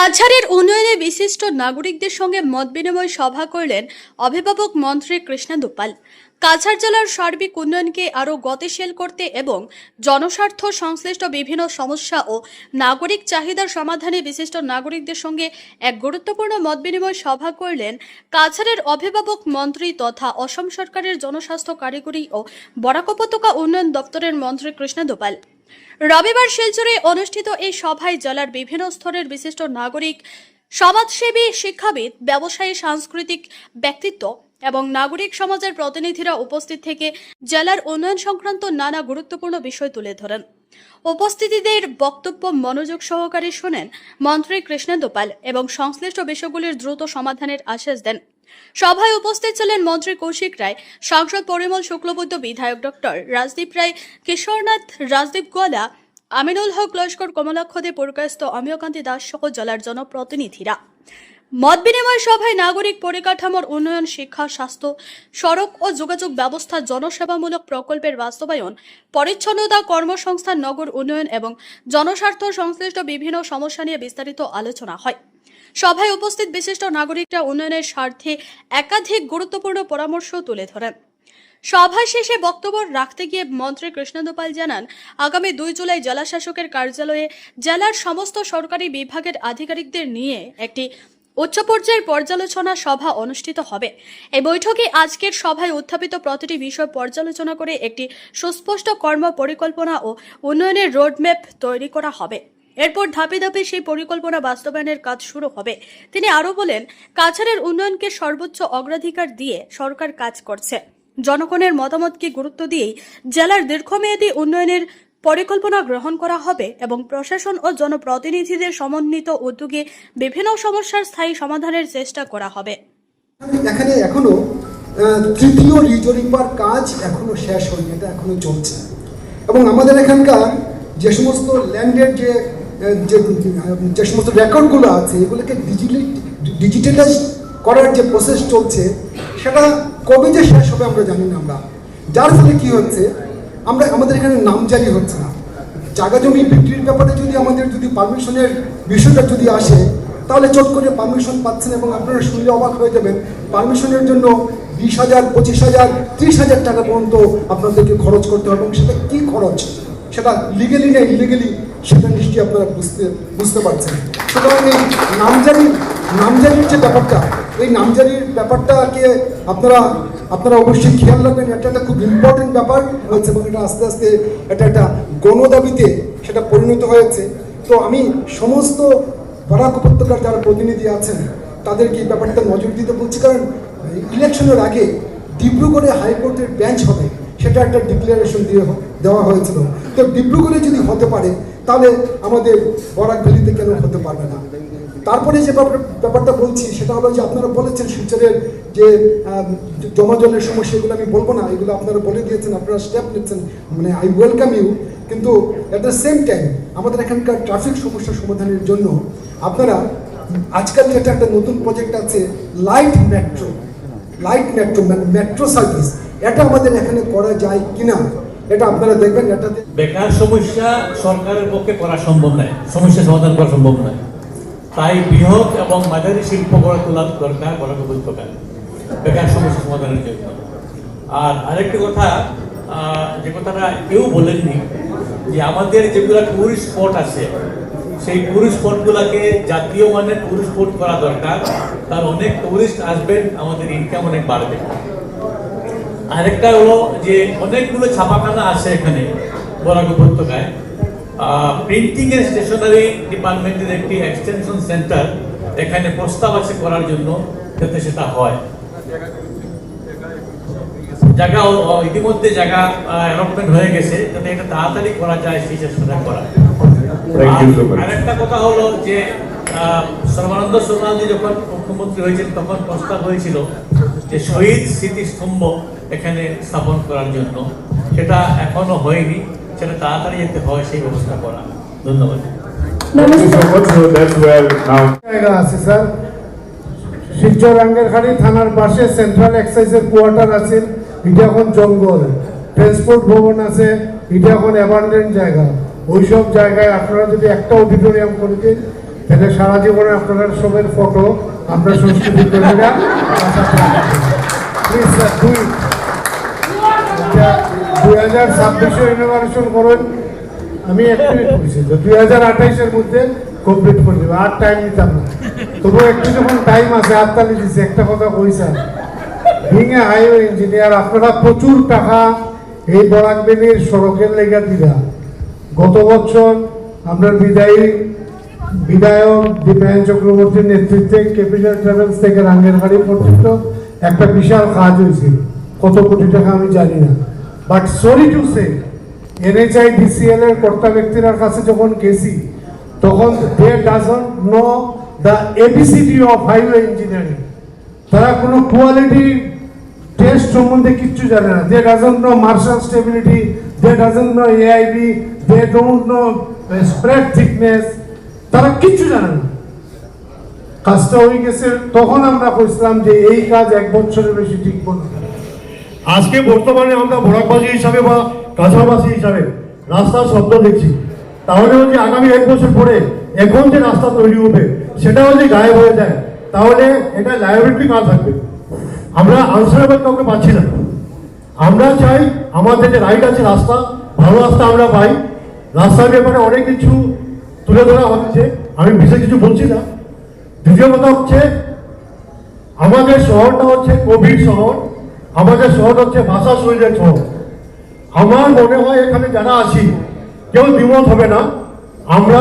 কাছাড়ের উন্নয়নে বিশিষ্ট নাগরিকদের সঙ্গে মতবিনিময় সভা করলেন অভিভাবক মন্ত্রী কৃষ্ণেন্দু পাল। কাছাড় জেলার সার্বিক উন্নয়নকে আরও গতিশীল করতে এবং জনস্বার্থ সংশ্লিষ্ট বিভিন্ন সমস্যা ও নাগরিক চাহিদার সমাধানে বিশিষ্ট নাগরিকদের সঙ্গে এক গুরুত্বপূর্ণ মতবিনিময় সভা করলেন কাছাড়ের অভিভাবক মন্ত্রী তথা অসম সরকারের জনস্বাস্থ্য কারিগরি ও বরাক উপত্যকা উন্নয়ন দপ্তরের মন্ত্রী কৃষ্ণেন্দু পাল। রবিবার শিলচরে অনুষ্ঠিত এই সভায় জেলার বিভিন্ন স্তরের বিশিষ্ট নাগরিক, সমাজসেবী, শিক্ষাবিদ, ব্যবসায়ী, সাংস্কৃতিক ব্যক্তিত্ব এবং নাগরিক সমাজের প্রতিনিধিরা উপস্থিত থেকে জেলার উন্নয়ন সংক্রান্ত নানা গুরুত্বপূর্ণ বিষয় তুলে ধরেন। উপস্থিতিদের বক্তব্য মনোযোগ সহকারে শোনেন মন্ত্রী কৃষ্ণেন্দু পাল এবং সংশ্লিষ্ট বিষয়গুলির দ্রুত সমাধানের আশ্বাস দেন। সভায় উপস্থিত ছিলেন মন্ত্রী কৌশিক রায়, সাংসদ পরিমল শুক্লবৈদ্য, বিধায়ক ডক্টর রাজদীপ রায়, কিশোরনাথ, রাজদীপ গোয়ালা, আমিনুল হক লস্কর, কমলাক্ষ দে, পুরকায়স্থ অমিয়কান্তি দাস সহ জেলার জনপ্রতিনিধিরা। মত বিনিময় সভায় নাগরিক পরিকাঠামোর উন্নয়ন, শিক্ষা, স্বাস্থ্য, সড়ক ও যোগাযোগ ব্যবস্থা, জনসেবামূলক প্রকল্পের বাস্তবায়ন, পরিচ্ছন্নতা, কর্মসংস্থান, নগর উন্নয়ন এবং জনস্বার্থ সংশ্লিষ্ট বিভিন্ন সমস্যা নিয়ে বিস্তারিত আলোচনা হয়। সভায় উপস্থিত বিশিষ্ট নাগরিকরা উন্নয়নের স্বার্থে একাধিক গুরুত্বপূর্ণ পরামর্শ তুলে ধরেন। সভা শেষে বক্তব্য রাখতে গিয়ে মন্ত্রী কৃষ্ণেন্দু পাল জানান, আগামী 2 জুলাই জেলা শাসকের কার্যালয়ে জেলার সমস্ত সরকারি বিভাগের আধিকারিকদের নিয়ে একটি উচ্চ পর্যায়ের পর্যালোচনা সভা অনুষ্ঠিত হবে। এই বৈঠকে আজকের সভায় উত্থাপিত প্রতিটি বিষয় পর্যালোচনা করে একটি সুস্পষ্ট কর্ম পরিকল্পনা ও উন্নয়নের রোডম্যাপ তৈরি করা হবে। এরপর ধাপে ধাপে সেই পরিকল্পনা বাস্তবায়নের কাজ শুরু হবে। তিনি আরও বলেন, কাছাড়ের উন্নয়নকে সর্বোচ্চ অগ্রাধিকার দিয়ে সরকার কাজ করছে। জনগণের মতামতকে গুরুত্ব দিয়েই জেলার দীর্ঘমেয়াদী উন্নয়নের পরিকল্পনা গ্রহণ করা হবে এবং প্রশাসন ও জনপ্রতিনিধিদের সমন্বিত উদ্যোগে বিভিন্ন সমস্যার স্থায়ী সমাধানের চেষ্টা করা হবে। এখানে এখনো তৃতীয় রিজরিংবার কাজ এখনো শেষ হয়নি, এটা এখনো চলছে এবং আমাদের এখানকার যে সমস্ত ল্যান্ডের যে সমস্ত রেকর্ডগুলো আছে এগুলোকে ডিজিটালাইজ করার যে প্রসেস চলছে সেটা কবে যে শেষ হবে আমরা জানি না আমরা। যার ফলে কী হচ্ছে, আমাদের এখানে নামজারি হচ্ছে না। জায়গা জমি বিক্রির ব্যাপারে যদি পারমিশনের বিষয়টা যদি আসে তাহলে চট করে পারমিশন পাচ্ছেন এবং আপনারা শুনলে অবাক হয়ে যাবেন, পারমিশনের জন্য 20,000, 25,000, 30,000 টাকা পর্যন্ত আপনাদেরকে খরচ করতে হবে এবং সেটা কী খরচ, সেটা লিগেলি না ইলিগেলি সেটা নিশ্চয়ই আপনারা বুঝতে পারছেন। সুতরাং এই নামজারির যে ব্যাপারটা, এই নামজারির ব্যাপারটাকে আপনারা অবশ্যই খেয়াল রাখবেন। এটা একটা খুব ইম্পর্টেন্ট ব্যাপার হয়েছে এবং এটা আস্তে আস্তে এটা একটা গণদাবিতে সেটা পরিণত হয়েছে। তো আমি সমস্ত বরাক উপত্যকার যারা প্রতিনিধি আছেন তাদেরকে এই ব্যাপারটা নজর দিতে বলছি, কারণ ইলেকশনের আগে ডিব্রুগড়ে হাইকোর্টের বেঞ্চ হবে সেটা একটা ডিক্লারেশন দেওয়া হয়েছিল। তো ডিব্রুগড়ে যদি হতে পারে তাহলে আমাদের বরাক ভ্যালিতে কেন হতে পারবে না। তারপরে যে ব্যাপারটা বলছি সেটা হলো যে আপনারা বলেছেন শিলচরের যে জমা জলের সমস্যা, এগুলো আমি বলবো না, এগুলো আপনারা বলে দিয়েছেন, আপনারা স্টেপ নিচ্ছেন, মানে আই ওয়েলকাম ইউ। কিন্তু অ্যাট দ্য সেম টাইম আমাদের এখানকার ট্রাফিক সমস্যা সমাধানের জন্য আপনারা আজকাল যেটা একটা নতুন প্রজেক্ট আছে লাইট মেট্রো মানে মেট্রো সার্ভিস, এটা আমাদের এখানে করা যায় কিনা এটা আপনারা দেখবেন। এটাতে বেকার সমস্যা সরকারের পক্ষে করা সম্ভব নয়, সমস্যা সমাধান করা সম্ভব নয়। তাই বৃহৎ এবং মাঝারি শিল্প গড়ে তোলার দরকার বরাক উপত্যকায় বেকার সমস্যা সমাধানের জন্য। আর আরেকটি কথা, যে কথাটা কেউ বলেননি, যে আমাদের যেগুলো টুরিস্ট স্পট আছে সেই টুরিস্ট স্পটগুলোকে জাতীয় মানের টুরিস্ট স্পট করা দরকার। তার অনেক টুরিস্ট আসবেন, আমাদের ইনকাম অনেক বাড়বে। আরেকটা হলো যে অনেকগুলো ছাপাখানা আছে এখানে বরাক উপত্যকায়। প্রিন্টিং এর স্টেশনারি ডিপার্টমেন্টের একটি এক্সটেনশন সেন্টার এখানে প্রস্তাব আছে করার জন্য, যাতে সেটা হয়। জায়গা ইতিমধ্যে জায়গা অ্যালটমেন্ট হয়ে গেছে, যাতে এটা তাড়াতাড়ি করা যায় সেই চেষ্টা করা। আরেকটা কথা হলো যে সর্বানন্দ সোনোয়াল যখন মুখ্যমন্ত্রী হয়েছেন তখন প্রস্তাব হয়েছিল যে শহীদ স্মৃতিস্তম্ভ এখানে স্থাপন করার জন্য, সেটা এখনো হয়নি, সেটা তাড়াতাড়ি যেতে হয় সেই ব্যবস্থা করা। ধন্যবাদ। জায়গা আছে স্যার, শিলচর রাঙ্গেরখাড়ি থানার পাশে সেন্ট্রাল এক্সাইজের কোয়ার্টার আছে, এটা এখন জঙ্গল। ট্রান্সপোর্ট ভবন আছে, এটা এখন অ্যাবান্ডেন্ট জায়গা। ওইসব জায়গায় আপনারা যদি একটা অডিটোরিয়াম করে দিন তাহলে সারা জীবনে আপনারা সবের ফটো আমরা সংস্কৃতি কর্মীরা প্লিজ স্যার 2026 ইনোভেশন করুন। আমি অ্যাক্টিভেট করেছি তো 2028-এর মধ্যে কমপ্লিট করে দেবো, আর টাইম নিতাম না। তবুও একটু যখন টাইম আছে হাততালি দিচ্ছে, একটা কথা কই sir, being a highway engineer আপনারা প্রচুর টাকা এই বরাকবেলির সড়কের লেগে দিলা। গত বছর আমরা বিধায়ক দীপায়ন চক্রবর্তীর নেতৃত্বে ক্যাপিটাল ট্রাভেলস থেকে রাঙ্গেরহাড়ি পর্যন্ত একটা বিশাল কাজ হয়েছে, কত কোটি টাকা আমি জানি না। But sorry to say, NHIDCL এর কর্তা ব্যক্তির কাছে যখন গেছি তখন they doesn't know the ABCD of highway engineering. তারা কোনো কোয়ালিটি টেস্ট সম্বন্ধে কিচ্ছু জানে না। They doesn't know Marshall stability, they doesn't know AIB, they don't know spread thickness, তারা কিচ্ছু জানে না। কাজটা হয়ে গেছে, তখন আমরা কইছিলাম যে এই কাজ 1 বছরের বেশি টিকব না। আজকে বর্তমানে আমরা বরাকবাসী হিসাবে বা কাছাড়বাসী হিসাবে রাস্তার শব্দ দেখছি, তাহলে যদি আগামী 1 বছর পরে এখন যে রাস্তা তৈরি হবে সেটা যদি গায়েব হয়ে যায় তাহলে এটা লায়াবিলিটি কাজ থাকবে। আমরা আনসারেবল কাউকে পাচ্ছি না। আমরা চাই আমাদের যে রাইট আছে রাস্তা, ভালো রাস্তা আমরা পাই। রাস্তার ব্যাপারে অনেক কিছু তুলে ধরা হচ্ছে, আমি বিশেষ কিছু বলছি না। দ্বিতীয় কথা হচ্ছে আমাদের শহরটা হচ্ছে কোভিড শহর, আমাদের শহর হচ্ছে ভাষা শৈলের শহর। আমার মনে হয় এখানে যারা আছি কেউ দ্বিমত হবে না, আমরা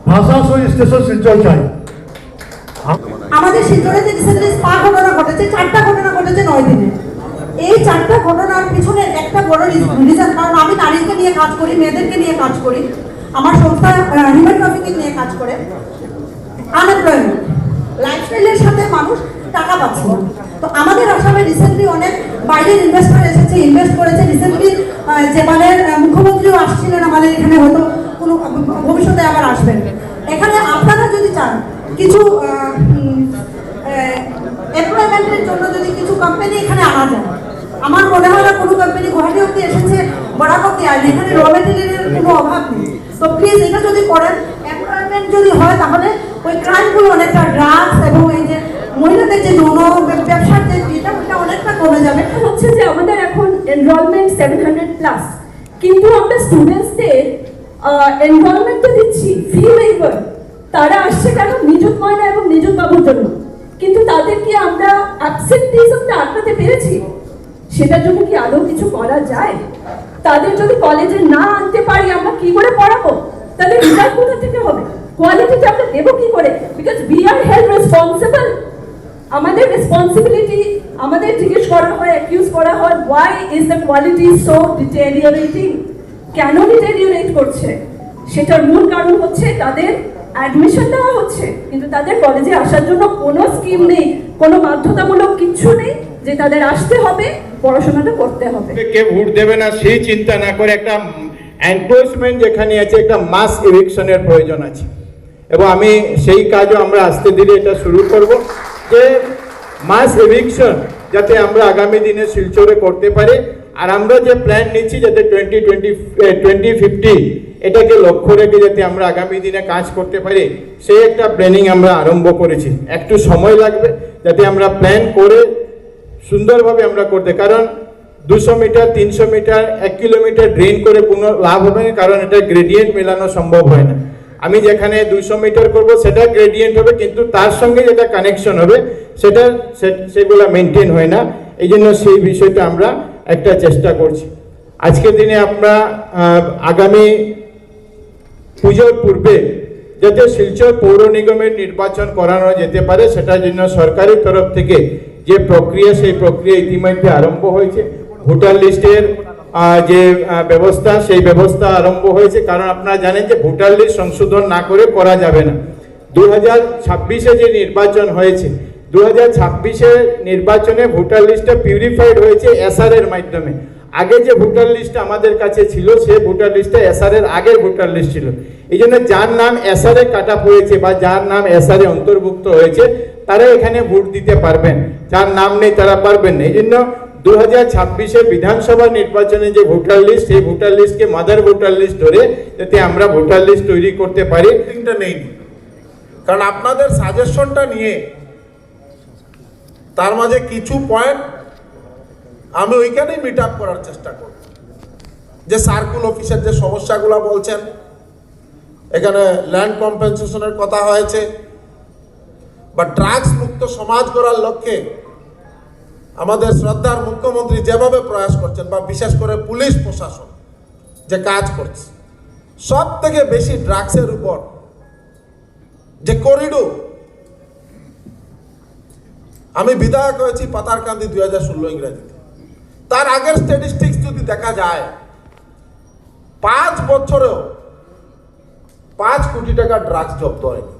ভাষা শৈল স্টেশন শিলচর চাই। আমাদের শিলচরে যে রিসেন্টলি স্পা ঘটনা ঘটেছে, 4টা ঘটনা ঘটেছে 9 দিনে। এই 4টা ঘটনার পিছনে একটা বড় রিজন, কারণ আমি নারীকে নিয়ে কাজ করি, মেয়েদেরকে নিয়ে কাজ করি, আমার সংস্থা হিউম্যান ট্রাফিকিং নিয়ে কাজ করে। আনএমপ্লয়মেন্ট, লাইফস্টাইলের সাথে মানুষ টাকা পাচ্ছে না। তো আমাদের আসামে রিসেন্টলি অনেক বাইরের ইনভেস্টর এসেছে, ইনভেস্ট করেছে। রিসেন্টলি যেবারের মুখ্যমন্ত্রীও আসছিলেন আমাদের এখানে, হয়তো কোনো ভবিষ্যতে আবার আসবেন। এখানে আপনারা যদি চান কিছু এমপ্লয়মেন্টের জন্য যদি কিছু কোম্পানি এখানে আনা যায়, আমার মনে হয় না কোনো কোম্পানি গুয়াহাটি অব্দি এসেছে, বরাক অব্দি আসবে। এখানে র মেটেরিয়ালের কোনো অভাব নেই। তো প্লিজ এটা যদি করেন, এমপ্লয়মেন্ট যদি হয়, তাহলে ওই ক্রাইমগুলো অনেকটা, ড্রাগস এবং এই যে মহিলাদের যে যৌন ব্যবসার যে এটা অনেকটা কমে যাবে। হচ্ছে যে আমাদের এখন এনরোলমেন্ট 700+, কিন্তু আমরা স্টুডেন্টসদের এনরোলমেন্ট তো দিচ্ছি ফি ওয়েভার। তারা আসছে কেন? নিযুত ময়না এবং নিযুত বাবুর জন্য, কিন্তু তাদেরকে আমরা অ্যাবসেন্টিজমটা আটকাতে পেরেছি? সেটার জন্য কি আদৌ কিছু করা যায়? তাদের যদি কলেজে না আনতে পারি, আমরা কি করে পড়াবো? তাদের রেজাল্ট কোথা থেকে হবে? কোয়ালিটিটা আমরা দেবো কি করে? Because we are held responsible. আমাদের রেসপন্সিবিলিটি, আমাদের জিজ্ঞেস করা হয়, অ্যাকিউজ করা হয়, why is the quality so deteriorating? কেন ডিটেরিওরেট করছে? সেটার মূল কারণ হচ্ছে তাদের অ্যাডমিশন দেওয়া হচ্ছে, কিন্তু তাদের কলেজে আসার জন্য কোনো স্কিম নেই, কোনো বাধ্যতামূলক কিচ্ছু নেই যে তাদের আসতে হবে, পড়াশোনাটা করতে হবে। কে ভোট দেবে না সেই চিন্তা না করে একটা এনফোর্সমেন্ট যেখানে আছে, একটা মাস ইভিকশনের প্রয়োজন আছে। এবং আমি সেই কাজও আমরা আস্তে ধীরে এটা শুরু করব, যে মাস এভিকশন যাতে আমরা আগামী দিনে শিলচরে করতে পারি। আর আমরা যে প্ল্যান নিচ্ছি যাতে 2050 এটাকে লক্ষ্য রেখে যাতে আমরা আগামী দিনে কাজ করতে পারি, সেই একটা প্ল্যানিং আমরা আরম্ভ করেছি। একটু সময় লাগবে যাতে আমরা প্ল্যান করে সুন্দরভাবে আমরা করতে, কারণ 200 মিটার 300 মিটার 1 কিলোমিটার ড্রেন করে কোনো লাভ হবে না, কারণ এটা গ্রেডিয়েন্ট মেলানো সম্ভব হয় না। আমি যেখানে 200 মিটার করব সেটা গ্রেডিয়েন্ট হবে, কিন্তু তার সঙ্গে যেটা কানেকশন হবে সেগুলো মেনটেন হয় না। এই জন্য সেই বিষয়টা আমরা একটা চেষ্টা করছি। আজকের দিনে আমরা আগামী পুজোর পূর্বে যাতে শিলচর পৌর নিগমের নির্বাচন করানো যেতে পারে, সেটার জন্য সরকারি তরফ থেকে যে প্রক্রিয়া, সেই প্রক্রিয়া ইতিমধ্যে আরম্ভ হয়েছে। ভোটার লিস্টের যে ব্যবস্থা, সেই ব্যবস্থা আরম্ভ হয়েছে, কারণ আপনারা জানেন যে ভোটার লিস্ট সংশোধন না করে করা যাবে না। 2026-এ যে নির্বাচন হয়েছে, 2026-এর নির্বাচনে ভোটার লিস্টটা পিউরিফাইড হয়েছে এসআর এর মাধ্যমে। আগে যে ভোটার লিস্ট আমাদের কাছে ছিল, সেই ভোটার লিস্টটা এসআর এর আগের ভোটার লিস্ট ছিল। এই জন্য যার নাম এসআর এ কাটা হয়েছে বা যার নাম এসআর এ অন্তর্ভুক্ত হয়েছে তারা এখানে ভোট দিতে পারবেন, যার নাম নেই তারা পারবেন না। এই জন্য 2026-এর বিধানসভা নির্বাচনে যে ভোটার লিস্ট, সেই ভোটার লিস্টকে মাদার ভোটার লিস্ট ধরে যাতে আমরা ভোটার লিস্ট তৈরি করতে পারি। নেই কারণ আপনাদের সাজেশনটা নিয়ে তার মাঝে কিছু পয়েন্ট আমি ওইখানেই মিট আপ করার চেষ্টা করব। যে সার্কুল অফিসের যে সমস্যাগুলো বলছেন, এখানে ল্যান্ড কম্পেনসেশনের কথা হয়েছে, বা ড্রাগস মুক্ত সমাজ গড়ার লক্ষ্যে আমাদের শ্রদ্ধার মুখ্যমন্ত্রী যেভাবে প্রয়াস করছেন, বা বিশেষ করে পুলিশ প্রশাসন যে কাজ করছে, সব থেকে বেশি ড্রাগসের উপর যে করিডোর, আমি বিধায়ক হয়েছি পাতারকান্দি 2016 ইংরেজিতে, তার আগের স্ট্যাটিস্টিক্স যদি দেখা যায় 5 বছরেও 5 কোটি টাকা ড্রাগস জব্দ হয়নি,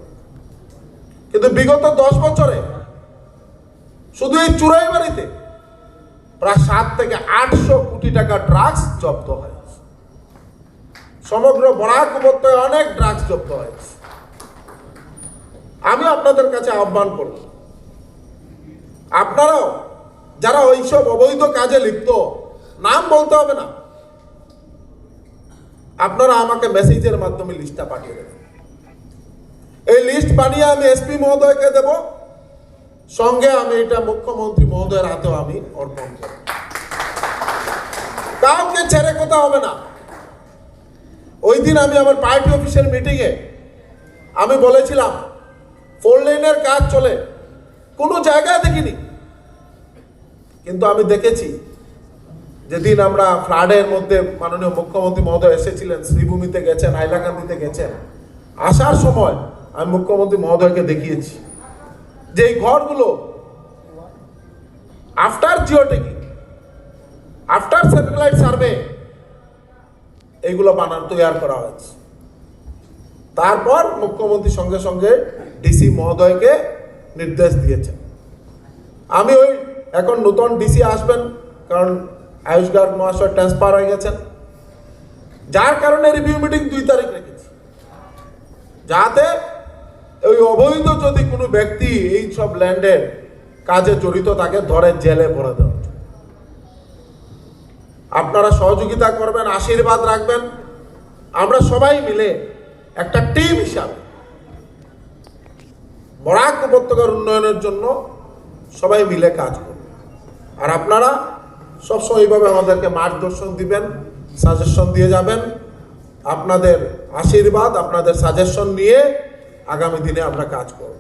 কিন্তু বিগত 10 বছরে শুধু এই চুরাইবাড়িতে প্রায় 7 থেকে 800 কোটি টাকা ড্রাগস জব্দ হয়েছে। সমগ্র বরাক উপত্যকায় অনেক ড্রাগস জব্দ হয়েছে। আমি আপনাদের কাছে আহ্বান করব, আপনারাও যারা ওইসব অবৈধ কাজে লিপ্ত, নাম বলতে হবে না, আপনারা আমাকে মেসেজের মাধ্যমে লিস্টটা পাঠিয়ে দেবেন। এই লিস্ট বানিয়ে আমি এসপি মহোদয়কে দেব, সঙ্গে আমি এটা মুখ্যমন্ত্রী মহোদয়ের হাতেও আমি অর্পণ করব। কাউকে ছেড়ে কথা হবে না। ওই দিন আমি আমার পার্টি অফিসের মিটিংয়ে আমি বলেছিলাম 4 লেনের কাজ চলে, কোনো জায়গায় দেখিনি, কিন্তু আমি দেখেছি যেদিন আমরা ফ্লাডের মধ্যে মাননীয় মুখ্যমন্ত্রী মহোদয় এসেছিলেন, শ্রীভূমিতে গেছেন, হাইলাকান্দিতে গেছেন, আসার সময় আমি মুখ্যমন্ত্রী মহোদয়কে দেখিয়েছি যে এই ঘরগুলো আফটার জিওটেকিং, আফটার স্যাটেলাইট সার্ভে এইগুলো তৈরি করা হয়েছে। তারপর মুখ্যমন্ত্রী সঙ্গে সঙ্গে ডিসি মহোদয়কে নির্দেশ দিয়েছেন। আমি ওই এখন নতুন ডিসি আসবেন, কারণ আয়ুষ গার্গ মহাশয় ট্রান্সফার হয়ে গেছেন, যার কারণে রিভিউ মিটিং 2 তারিখ রেখেছি, যাতে ওই অবৈধ যদি কোনো ব্যক্তি এই সব ল্যান্ডের কাজে জড়িত থাকে ধরে জেলে ভরে দেওয়া। আপনারা সহযোগিতা করবেন, আশীর্বাদ রাখবেন, আমরা সবাই মিলে একটা টিম হিসাবে বরাক উপত্যকার উন্নয়নের জন্য সবাই মিলে কাজ করব। আর আপনারা সবসময় এইভাবে আমাদেরকে মার্গদর্শন দিবেন, সাজেশন দিয়ে যাবেন। আপনাদের আশীর্বাদ, আপনাদের সাজেশন নিয়ে আগামী দিনে আমরা কাজ করব।